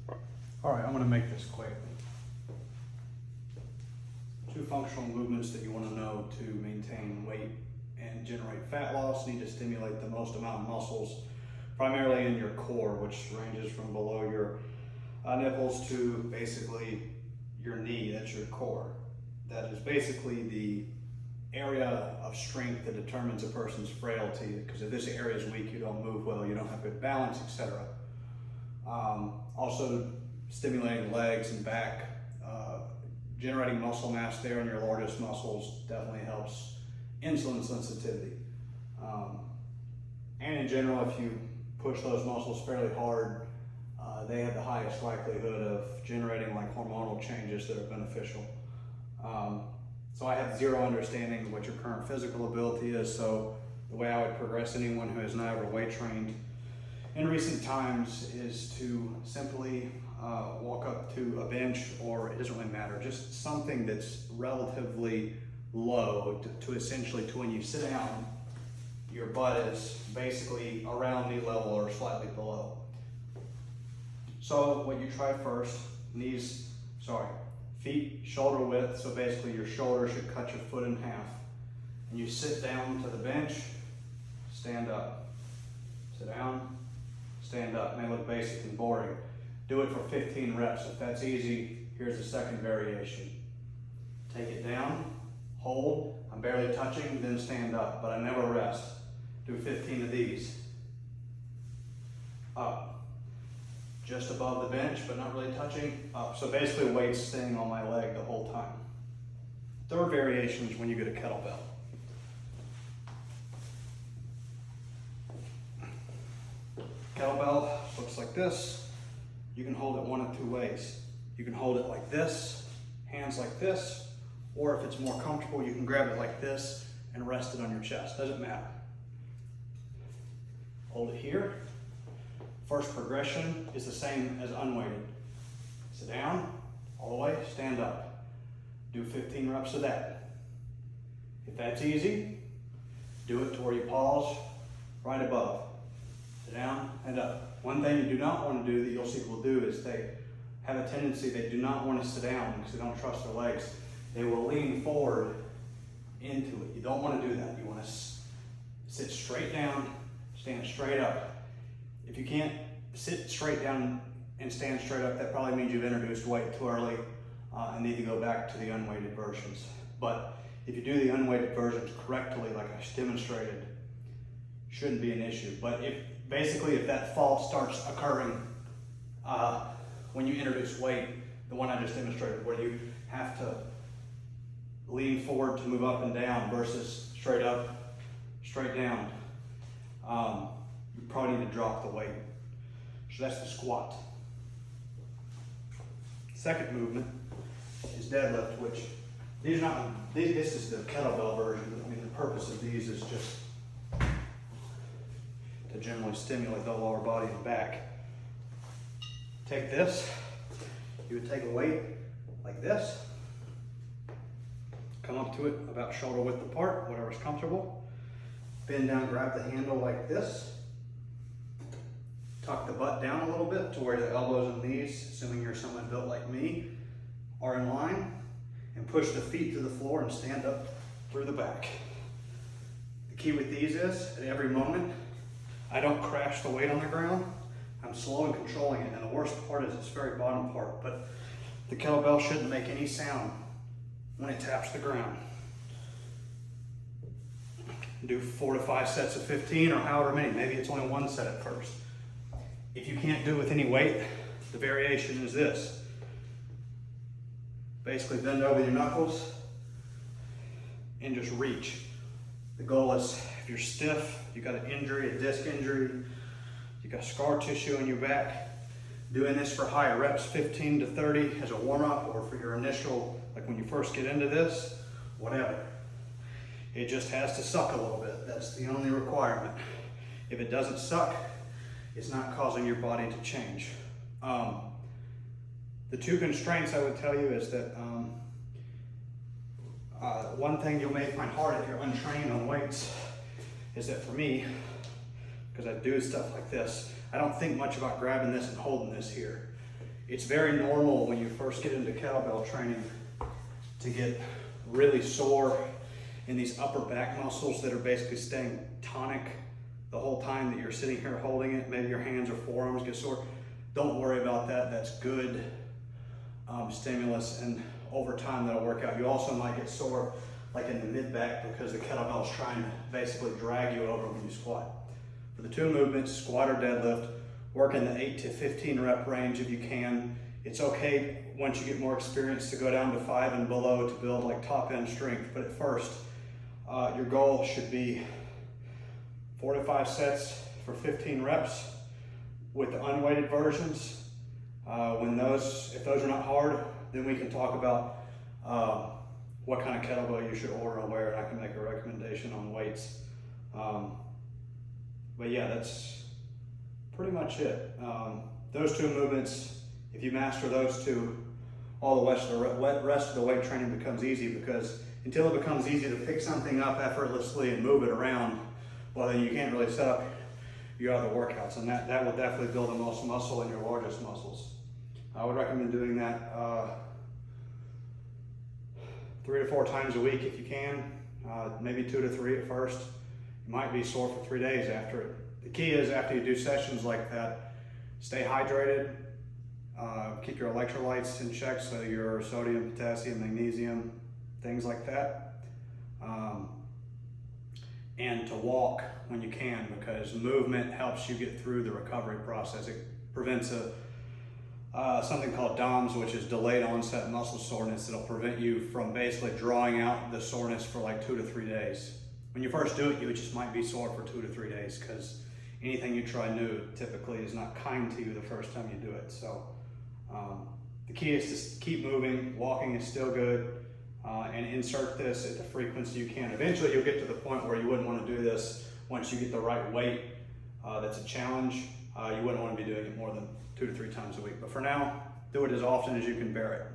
All right, I'm gonna make this quick. 2 functional movements that you wanna know to maintain weight and generate fat loss. Need to stimulate the most amount of muscles, primarily in your core, which ranges from below your nipples to basically your knee. That's your core. That is basically the area of strength that determines a person's frailty, because if this area is weak, you don't move well, you don't have good balance, etc. Also stimulating legs and back, generating muscle mass there in your largest muscles definitely helps insulin sensitivity. And in general, if you push those muscles fairly hard, they have the highest likelihood of generating like hormonal changes that are beneficial. So I have zero understanding of what your current physical ability is, so the way I would progress anyone who has never weight trained in recent times is to simply walk up to a bench, or it doesn't really matter, just something that's relatively low to essentially to when you sit down, your butt is basically around knee level or slightly below. So what you try first, feet shoulder width, so basically your shoulder should cut your foot in half. And you sit down to the bench, stand up. Sit down, stand up. May look basic and boring. Do it for 15 reps. If that's easy, here's the second variation. Take it down, hold, I'm barely touching, then stand up, but I never rest. Do 15 of these. Up. Just above the bench, but not really touching, up. So basically weight's staying on my leg the whole time. Third variation is when you get a kettlebell. Kettlebell looks like this. You can hold it one of 2 ways. You can hold it like this, hands like this, or if it's more comfortable, you can grab it like this and rest it on your chest. Doesn't matter. Hold it here. First progression is the same as unweighted. Sit down, all the way, stand up. Do 15 reps of that. If that's easy, do it to where you pause right above. Sit down and up. One thing you do not want to do that you'll see people do is they have a tendency, they do not want to sit down because they don't trust their legs. They will lean forward into it. You don't want to do that. You want to sit straight down, stand straight up. If you can't sit straight down and stand straight up, that probably means you've introduced weight too early and need to go back to the unweighted versions. But if you do the unweighted versions correctly, like I just demonstrated, shouldn't be an issue. But if that fall starts occurring when you introduce weight, the one I just demonstrated, where you have to lean forward to move up and down versus straight up, straight down, you probably need to drop the weight. So that's the squat. Second movement is deadlift, which this is the kettlebell version. I mean, the purpose of these is just to generally stimulate the lower body and back. Take this, you would take a weight like this, come up to it about shoulder width apart, whatever's comfortable. Bend down, grab the handle like this. Tuck the butt down a little bit to where the elbows and knees, assuming you're someone built like me, are in line, and push the feet to the floor and stand up through the back. The key with these is, at every moment, I don't crash the weight on the ground. I'm slow and controlling it, and the worst part is this very bottom part, but the kettlebell shouldn't make any sound when it taps the ground. Do 4 to 5 sets of 15 or however many. Maybe it's only 1 set at first. If you can't do it with any weight, the variation is this. Basically bend over your knuckles and just reach. The goal is, if you're stiff, you got an injury, a disc injury, you got scar tissue in your back, doing this for higher reps, 15 to 30 as a warm-up, or for your initial, like when you first get into this, whatever. It just has to suck a little bit. That's the only requirement. If it doesn't suck, it's not causing your body to change. The 2 constraints I would tell you is that one thing you may find hard if you're untrained on weights is that for me, because I do stuff like this, I don't think much about grabbing this and holding this here. It's very normal when you first get into kettlebell training to get really sore in these upper back muscles that are basically staying tonic the whole time that you're sitting here holding it. Maybe your hands or forearms get sore. Don't worry about that. That's good stimulus, and over time that'll work out. You also might get sore like in the mid back because the kettlebell is trying to basically drag you over when you squat. For the two movements, squat or deadlift, work in the 8 to 15 rep range if you can. It's okay once you get more experience to go down to 5 and below to build like top end strength, but at first your goal should be 4 to 5 sets for 15 reps with the unweighted versions. If those are not hard, then we can talk about what kind of kettlebell you should order and where, and I can make a recommendation on weights. But yeah, that's pretty much it. Those two movements, if you master those two, all the rest of the weight training becomes easy, because until it becomes easy to pick something up effortlessly and move it around, well, then you can't really set up your other workouts, and that will definitely build the most muscle in your largest muscles. I would recommend doing that 3 to 4 times a week if you can, maybe 2 to 3 at first. You might be sore for 3 days after it. The key is, after you do sessions like that, stay hydrated, keep your electrolytes in check, so your sodium, potassium, magnesium, things like that. And to walk when you can, because movement helps you get through the recovery process. It prevents something called DOMS, which is delayed onset muscle soreness. It'll prevent you from basically drawing out the soreness for like 2 to 3 days. When you first do it, you just might be sore for 2 to 3 days, because anything you try new typically is not kind to you the first time you do it. So the key is to keep moving. Walking is still good, and insert this at the frequency you can. Eventually you'll get to the point where you wouldn't want to do this once you get the right weight. That's a challenge. You wouldn't want to be doing it more than 2 to 3 times a week. But for now, do it as often as you can bear it.